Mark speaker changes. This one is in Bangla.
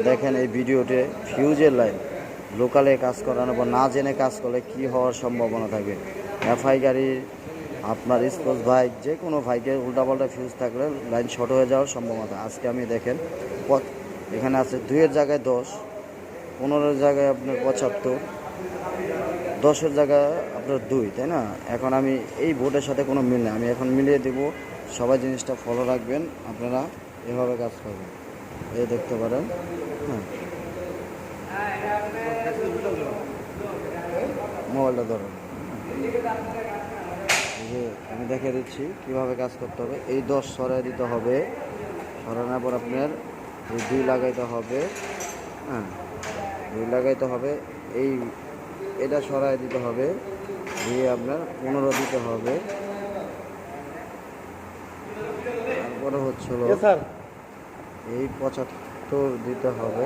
Speaker 1: দেখেন এই ভিডিওতে ফিউজের লাইন লোকালে কাজ করানো বা না জেনে কাজ করলে কি হওয়ার সম্ভাবনা থাকে। এফআই গাড়ির আপনার স্পোর্টস বাইক যে কোনো বাইকের উল্টাপাল্টা ফিউজ থাকলে লাইন শর্ট হয়ে যাওয়ার সম্ভাবনা। আজকে আমি দেখেন এখানে আছে 2-এর জায়গায় 10, 15-এর জায়গায় আপনার 75, 10-এর জায়গায় আপনার 2, তাই না? এখন আমি এই বোর্ডের সাথে কোনো মিল নেই, আমি এখন মিলিয়ে দেবো। সবাই জিনিসটা ফলো রাখবেন, আপনারা এভাবে কাজ করবেন। এই দেখতে পারেন, হ্যাঁ, মোবাইলটা ধরুন। এই যে আমি দেখিয়ে দিচ্ছি কীভাবে কাজ করতে হবে। এই 10 সরাই দিতে হবে, সরানোর পর আপনার এই 2 লাগাইতে হবে, হ্যাঁ, 2 লাগাইতে হবে। এই এটা সরাই দিতে হবে, দিয়ে আপনার 15 দিতে হবে। তারপরে হচ্ছিল এই 75 দিতে হবে।